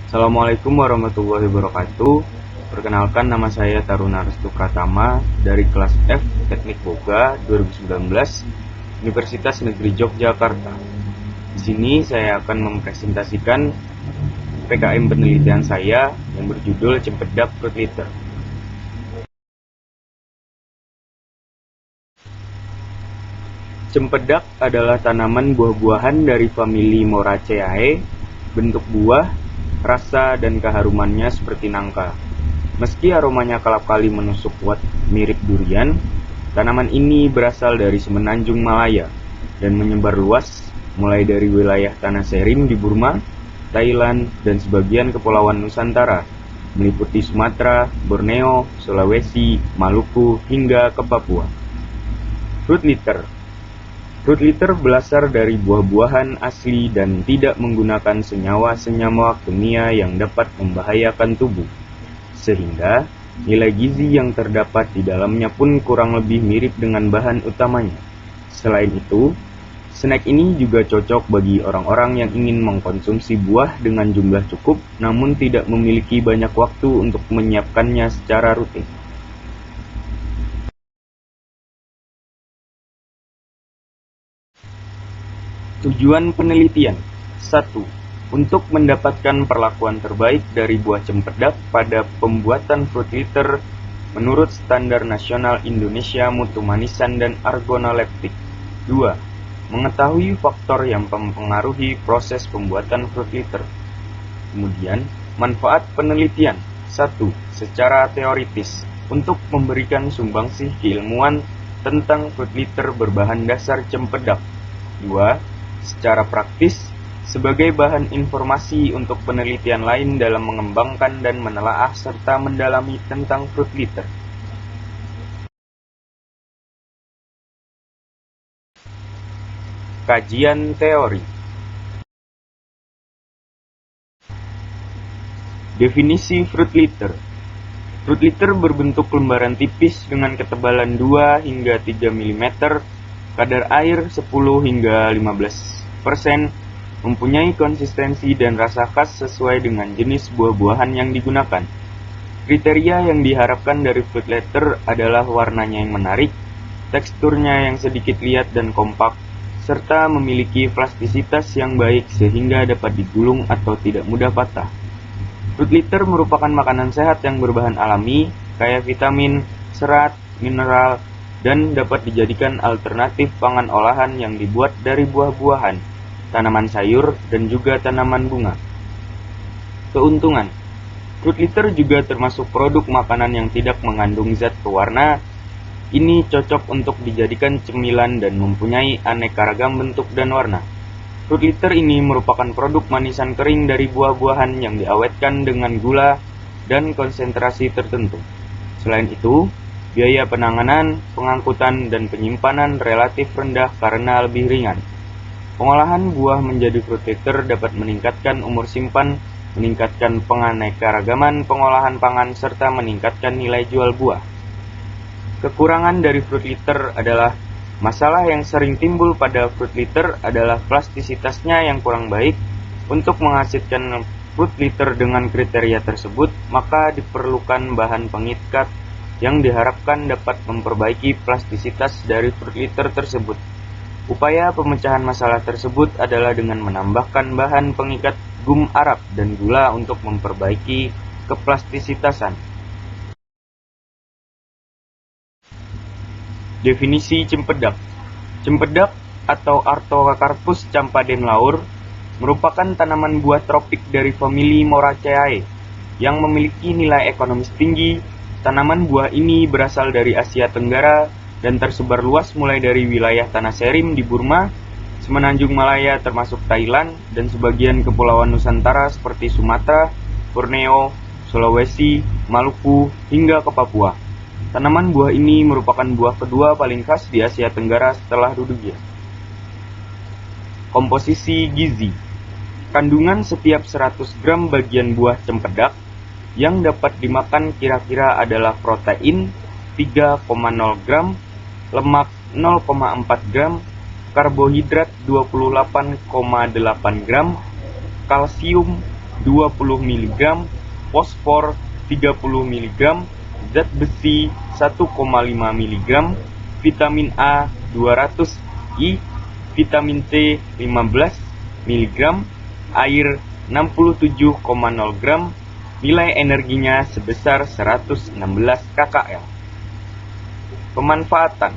Assalamualaikum warahmatullahi wabarakatuh. Perkenalkan, nama saya Taruna Restu Pratama dari kelas F Teknik Boga 2019 Universitas Negeri Yogyakarta. Di sini saya akan mempresentasikan PKM penelitian saya yang berjudul Cempedak Fruit Litter. Cempedak adalah tanaman buah-buahan dari famili Moraceae. Bentuk buah, rasa, dan keharumannya seperti nangka. Meski aromanya kerap kali menusuk kuat mirip durian, tanaman ini berasal dari semenanjung Malaya dan menyebar luas mulai dari wilayah Tanah Serim di Burma, Thailand, dan sebagian kepulauan Nusantara, meliputi Sumatera, Borneo, Sulawesi, Maluku, hingga ke Papua. Fruit litter berasal dari buah-buahan asli dan tidak menggunakan senyawa-senyawa kimia yang dapat membahayakan tubuh, sehingga nilai gizi yang terdapat di dalamnya pun kurang lebih mirip dengan bahan utamanya. Selain itu, snack ini juga cocok bagi orang-orang yang ingin mengkonsumsi buah dengan jumlah cukup namun tidak memiliki banyak waktu untuk menyiapkannya secara rutin. Tujuan penelitian 1. Untuk mendapatkan perlakuan terbaik dari buah cempedak pada pembuatan fruit litter menurut Standar Nasional Indonesia Mutu Manisan dan Organoleptik. 2. Mengetahui faktor yang mempengaruhi proses pembuatan fruit litter. Kemudian, manfaat penelitian 1. Secara teoritis, untuk memberikan sumbangsih keilmuan tentang fruit litter berbahan dasar cempedak. 2. Secara praktis, sebagai bahan informasi untuk penelitian lain dalam mengembangkan dan menelaah serta mendalami tentang fruit litter. Kajian teori. Definisi fruit litter. Fruit litter berbentuk lembaran tipis dengan ketebalan 2 hingga 3 mm, kadar air 10 hingga 15%, mempunyai konsistensi dan rasa khas sesuai dengan jenis buah-buahan yang digunakan. Kriteria yang diharapkan dari fruit litter adalah warnanya yang menarik, teksturnya yang sedikit liat dan kompak, serta memiliki plastisitas yang baik sehingga dapat digulung atau tidak mudah patah. Fruit litter merupakan makanan sehat yang berbahan alami, kaya vitamin, serat, mineral, dan dapat dijadikan alternatif pangan olahan yang dibuat dari buah-buahan, tanaman sayur, dan juga tanaman bunga. Keuntungan. Fruit litter juga termasuk produk makanan yang tidak mengandung zat pewarna. Ini cocok untuk dijadikan cemilan dan mempunyai aneka ragam bentuk dan warna. Fruit litter ini merupakan produk manisan kering dari buah-buahan yang diawetkan dengan gula dan konsentrasi tertentu. Selain itu, biaya penanganan, pengangkutan, dan penyimpanan relatif rendah karena lebih ringan. Pengolahan buah menjadi fruit litter dapat meningkatkan umur simpan, meningkatkan penganekaragaman pengolahan pangan, serta meningkatkan nilai jual buah. Kekurangan dari fruit litter adalah masalah yang sering timbul pada fruit litter adalah plastisitasnya yang kurang baik. Untuk menghasilkan fruit litter dengan kriteria tersebut, maka diperlukan bahan pengikat yang diharapkan dapat memperbaiki plastisitas dari fruit litter tersebut. Upaya pemecahan masalah tersebut adalah dengan menambahkan bahan pengikat gum Arab dan gula untuk memperbaiki keplastisitasan. Definisi cempedak. Cempedak atau Artocarpus campadenlaur merupakan tanaman buah tropik dari famili Moraceae yang memiliki nilai ekonomis tinggi. Tanaman buah ini berasal dari Asia Tenggara dan tersebar luas mulai dari wilayah Tanah Serim di Burma, semenanjung Malaya termasuk Thailand, dan sebagian kepulauan Nusantara seperti Sumatera, Borneo, Sulawesi, Maluku, hingga ke Papua. Tanaman buah ini merupakan buah kedua paling khas di Asia Tenggara setelah dudugia. Komposisi gizi. Kandungan setiap 100 gram bagian buah cempedak yang dapat dimakan kira-kira adalah protein 3,0 gram, lemak 0,4 gram, karbohidrat 28,8 gram, kalsium 20 mg, fosfor 30 mg, zat besi 1,5 mg, vitamin A 200 I, vitamin C 15 mg, air 67,0 gram, nilai energinya sebesar 116 KKL. Pemanfaatan.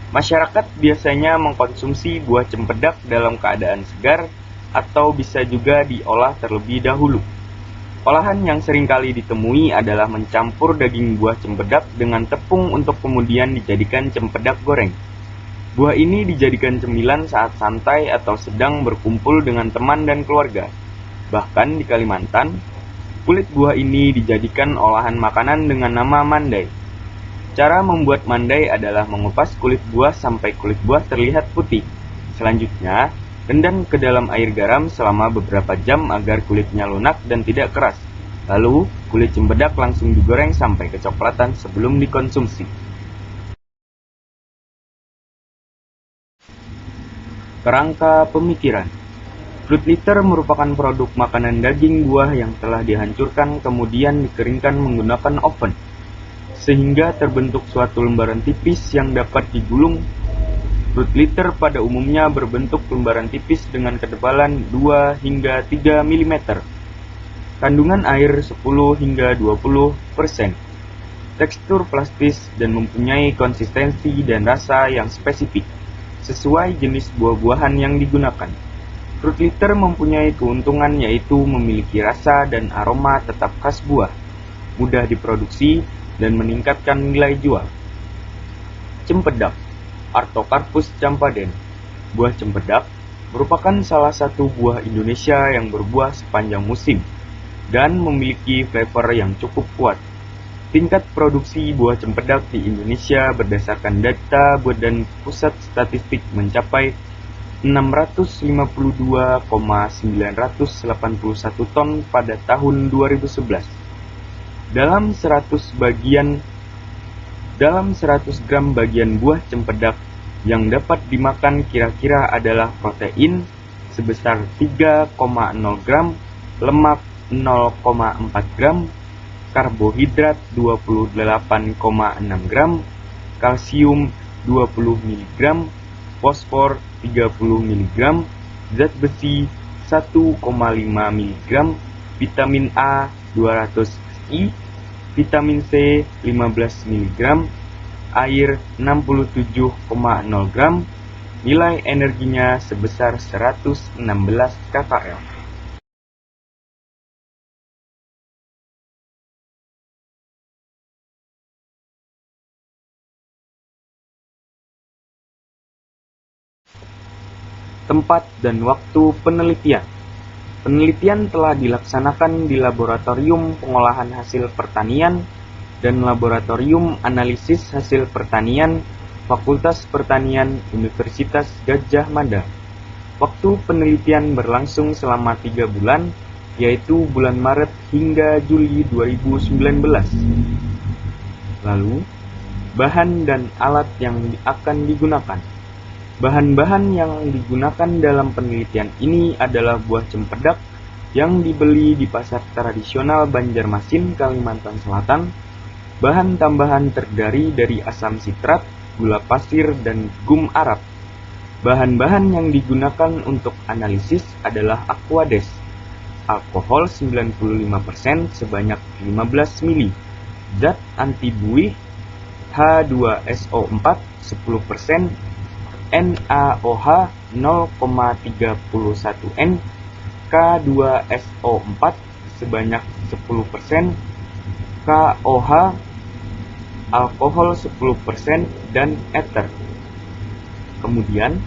Masyarakat biasanya mengkonsumsi buah cempedak dalam keadaan segar atau bisa juga diolah terlebih dahulu. Olahan yang seringkali ditemui adalah mencampur daging buah cempedak dengan tepung untuk kemudian dijadikan cempedak goreng. Buah ini dijadikan cemilan saat santai atau sedang berkumpul dengan teman dan keluarga. Bahkan di Kalimantan, kulit buah ini dijadikan olahan makanan dengan nama mandai. Cara membuat mandai adalah mengupas kulit buah sampai kulit buah terlihat putih. Selanjutnya, rendam ke dalam air garam selama beberapa jam agar kulitnya lunak dan tidak keras. Lalu, kulit cempedak langsung digoreng sampai kecoklatan sebelum dikonsumsi. Kerangka pemikiran. Fruit Liter merupakan produk makanan daging buah yang telah dihancurkan kemudian dikeringkan menggunakan oven, sehingga terbentuk suatu lembaran tipis yang dapat digulung. Fruit Liter pada umumnya berbentuk lembaran tipis dengan ketebalan 2 hingga 3 mm. Kandungan air 10 hingga 20%. Tekstur plastis dan mempunyai konsistensi dan rasa yang spesifik, sesuai jenis buah-buahan yang digunakan. Fruit Liter mempunyai keuntungan yaitu memiliki rasa dan aroma tetap khas buah, mudah diproduksi, dan meningkatkan nilai jual. Cempedak, Artocarpus campaden. Buah cempedak merupakan salah satu buah Indonesia yang berbuah sepanjang musim dan memiliki flavor yang cukup kuat. Tingkat produksi buah cempedak di Indonesia berdasarkan data Badan Pusat Statistik mencapai 652,981 ton pada tahun 2011. Dalam 100 gram bagian buah cempedak yang dapat dimakan kira-kira adalah protein sebesar 3,0 gram, lemak 0,4 gram, karbohidrat 28,6 gram, kalsium 20 mg, fosfor 30 mg, zat besi 1,5 mg, vitamin A 200 I, vitamin C 15 mg, air 67,0 gram, nilai energinya sebesar 116 KKL. Tempat dan waktu penelitian. Penelitian telah dilaksanakan di Laboratorium Pengolahan Hasil Pertanian dan Laboratorium Analisis Hasil Pertanian Fakultas Pertanian Universitas Gadjah Mada. Waktu penelitian berlangsung selama 3 bulan, yaitu bulan Maret hingga Juli 2019. Lalu, bahan dan alat yang akan digunakan. Bahan-bahan yang digunakan dalam penelitian ini adalah buah cempedak yang dibeli di pasar tradisional Banjarmasin, Kalimantan Selatan. Bahan tambahan terdiri dari asam sitrat, gula pasir, dan gum Arab. Bahan-bahan yang digunakan untuk analisis adalah Aquades, alkohol 95% sebanyak 15 ml, zat anti buih H2SO4 10%, NaOH 0,31 N, K2SO4 sebanyak 10%, KOH alkohol 10%, dan ether. Kemudian,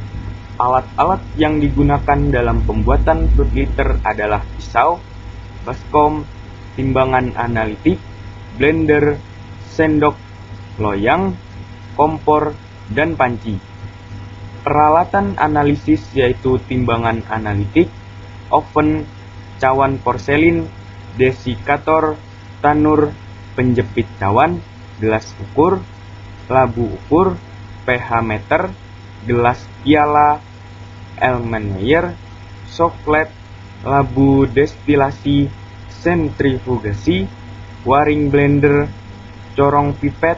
alat-alat yang digunakan dalam pembuatan Fruit Liter adalah pisau, baskom, timbangan analitik, blender, sendok, loyang, kompor, dan panci. Peralatan analisis yaitu timbangan analitik, oven, cawan porselin, desikator, tanur, penjepit cawan, gelas ukur, labu ukur, pH meter, gelas piala, Erlenmeyer, soflet, labu destilasi, sentrifugasi, waring blender, corong pipet,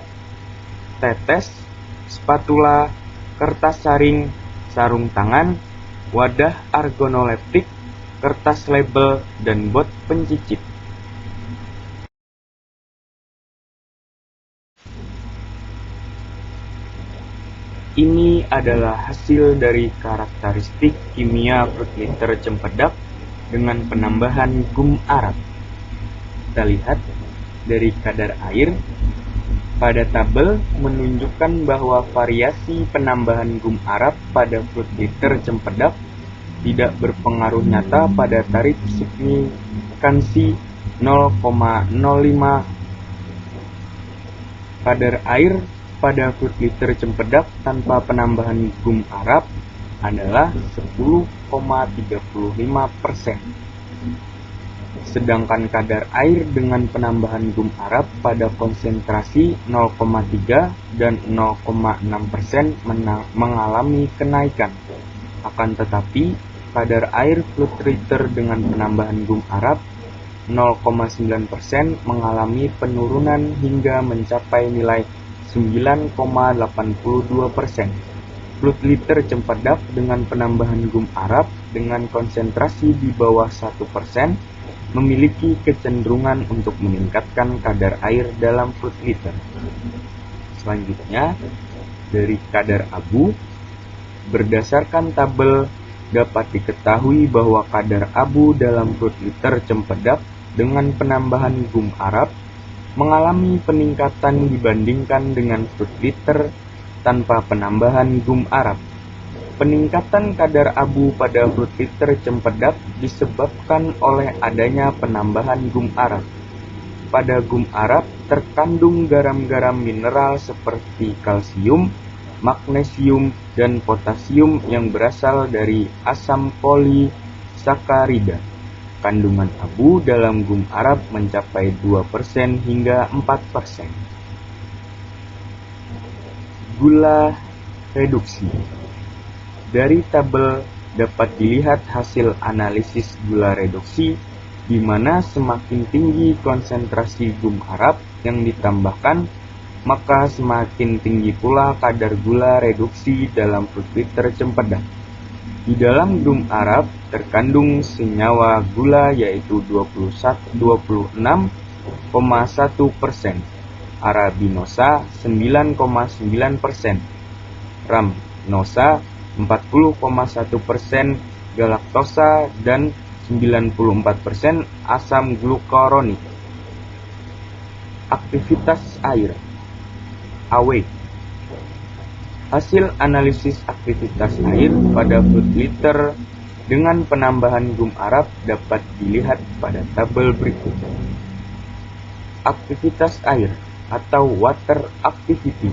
tetes, spatula, kertas saring, sarung tangan, wadah organoleptik, kertas label, dan bot pencicip. Ini adalah hasil dari karakteristik kimia fruit liter cempedak dengan penambahan gum arab. Kita lihat dari kadar air. Pada tabel menunjukkan bahwa variasi penambahan gum arab pada fruit liter cempedak tidak berpengaruh nyata pada tarif signifikansi 0,05. Kadar air pada fruit liter cempedak tanpa penambahan gum arab adalah 10,35%. Sedangkan kadar air dengan penambahan gum arab pada konsentrasi 0,3 dan 0,6% mengalami kenaikan. Akan tetapi, kadar air fruit liter dengan penambahan gum arab 0,9% mengalami penurunan hingga mencapai nilai 9,82%. Fruit liter cempedak dengan penambahan gum arab dengan konsentrasi di bawah 1% memiliki kecenderungan untuk meningkatkan kadar air dalam fruit liter. Selanjutnya, dari kadar abu, berdasarkan tabel dapat diketahui bahwa kadar abu dalam fruit liter cempedak dengan penambahan gum arab mengalami peningkatan dibandingkan dengan fruit liter tanpa penambahan gum arab. Peningkatan kadar abu pada fruit liter cempedak disebabkan oleh adanya penambahan gum arab. Pada gum arab terkandung garam-garam mineral seperti kalsium, magnesium, dan potasium yang berasal dari asam polisakarida. Kandungan abu dalam gum arab mencapai 2% hingga 4%. Gula reduksi. Dari tabel dapat dilihat hasil analisis gula reduksi, di mana semakin tinggi konsentrasi gum arab yang ditambahkan, maka semakin tinggi pula kadar gula reduksi dalam fruit liter cempedak. Di dalam gum arab terkandung senyawa gula yaitu 26,1%, arabinosa 9,9%, rhamnosa 40,1%, galaktosa dan 94% asam glukuronik. Aktivitas air (AW). Hasil analisis aktivitas air pada fruit liter dengan penambahan gum arab dapat dilihat pada tabel berikut. Aktivitas air atau water activity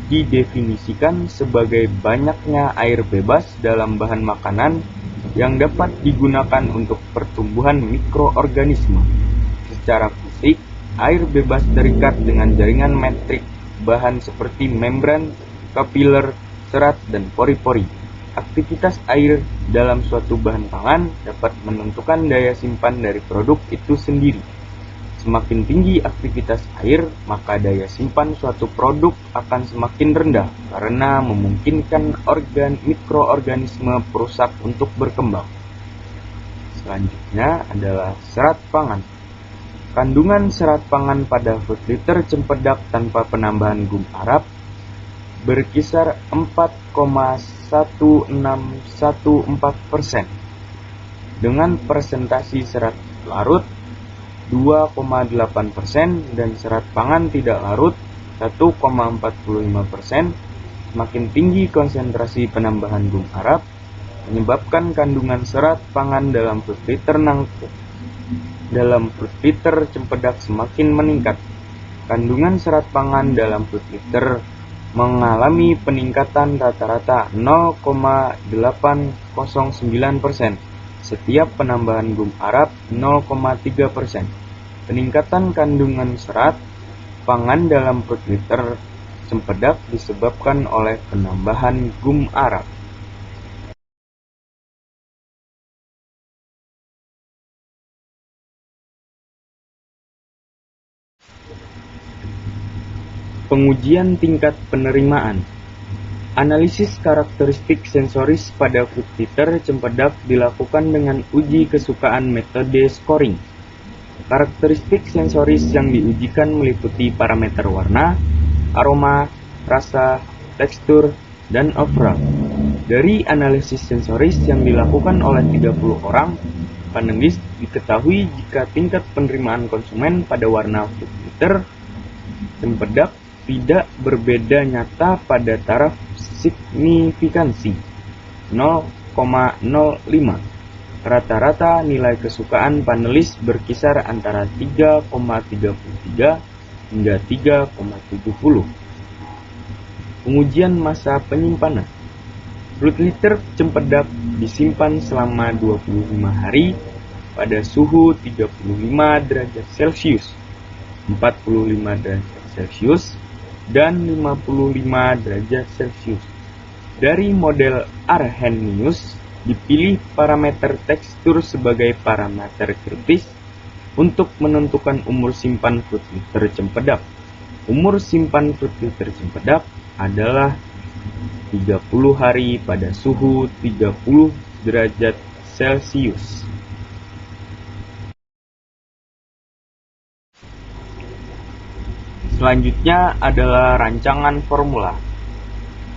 didefinisikan sebagai banyaknya air bebas dalam bahan makanan yang dapat digunakan untuk pertumbuhan mikroorganisme. Secara fisik, air bebas terikat dengan jaringan metrik bahan seperti membran, kapiler, serat, dan pori-pori. Aktivitas air dalam suatu bahan pangan dapat menentukan daya simpan dari produk itu sendiri. Semakin tinggi aktivitas air, maka daya simpan suatu produk akan semakin rendah karena memungkinkan mikroorganisme perusak untuk berkembang. Selanjutnya adalah serat pangan. Kandungan serat pangan pada fruit liter cempedak tanpa penambahan gum arab berkisar 4,1614% dengan presentasi serat larut 2,8% dan serat pangan tidak larut 1,45%. Semakin tinggi konsentrasi penambahan gum arab menyebabkan kandungan serat pangan dalam fruit liter cempedak semakin meningkat. Kandungan serat pangan dalam fruit liter mengalami peningkatan rata-rata 0,809%, setiap penambahan gum arab 0,3%. Peningkatan kandungan serat pangan dalam fruit liter cempedak disebabkan oleh penambahan gum arab. Pengujian tingkat penerimaan. Analisis karakteristik sensoris pada fruit liter cempedak dilakukan dengan uji kesukaan metode scoring. Karakteristik sensoris yang diujikan meliputi parameter warna, aroma, rasa, tekstur, dan overall. Dari analisis sensoris yang dilakukan oleh 30 orang, panelis diketahui jika tingkat penerimaan konsumen pada warna fruit liter cempedak tidak berbeda nyata pada taraf signifikansi 0,05. Rata-rata nilai kesukaan panelis berkisar antara 3,33 hingga 3,70. Pengujian masa penyimpanan. Fruit liter cempedak disimpan selama 25 hari pada suhu 35 derajat Celcius, 45 derajat Celcius, dan 55 derajat Celcius. Dari model Arrhenius dipilih parameter tekstur sebagai parameter kritis untuk menentukan umur simpan fruit liter cempedak. Umur simpan fruit liter cempedak adalah 30 hari pada suhu 30 derajat Celcius. Selanjutnya adalah rancangan formula.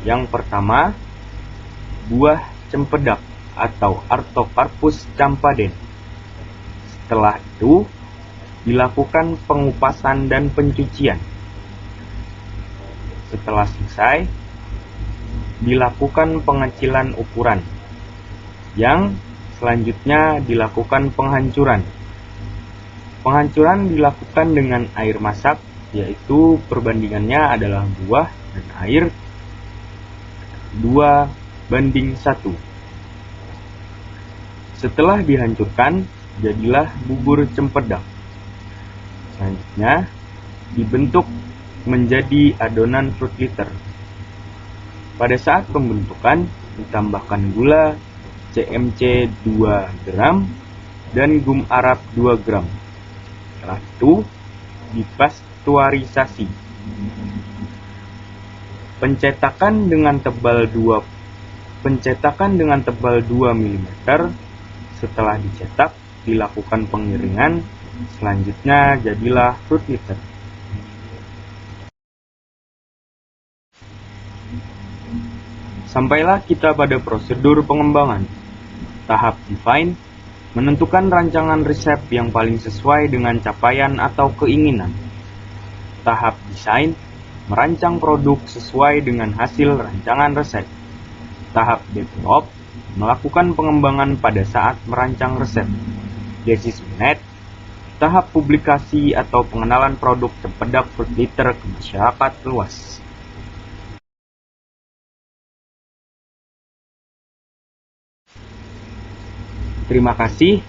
Yang pertama, buah cempedak atau Artocarpus campaden. Setelah itu, dilakukan pengupasan dan pencucian. Setelah selesai, dilakukan pengecilan ukuran. Yang selanjutnya dilakukan penghancuran. Penghancuran dilakukan dengan air masak, yaitu perbandingannya adalah buah dan air 2:1. Setelah dihancurkan, jadilah bubur cempedak. Selanjutnya, dibentuk menjadi adonan fruit liter. Pada saat pembentukan, ditambahkan gula CMC 2 gram dan gum arab 2 gram. Setelah itu, dipasteurisasi. Pencetakan dengan tebal 2 mm. Setelah dicetak, dilakukan pengiringan. Selanjutnya jadilah fruit liter. Sampailah kita pada prosedur pengembangan. Tahap define, menentukan rancangan resep yang paling sesuai dengan capaian atau keinginan. Tahap desain, merancang produk sesuai dengan hasil rancangan resep. Tahap develop, melakukan pengembangan pada saat merancang resep. Development, tahap publikasi atau pengenalan produk cempedak fruit liter ke masyarakat luas. Terima kasih,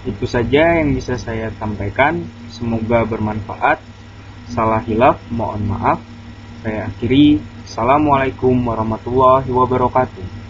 itu saja yang bisa saya sampaikan. Semoga bermanfaat. Salah hilaf, mohon maaf. Saya akhiri. Assalamualaikum warahmatullahi wabarakatuh.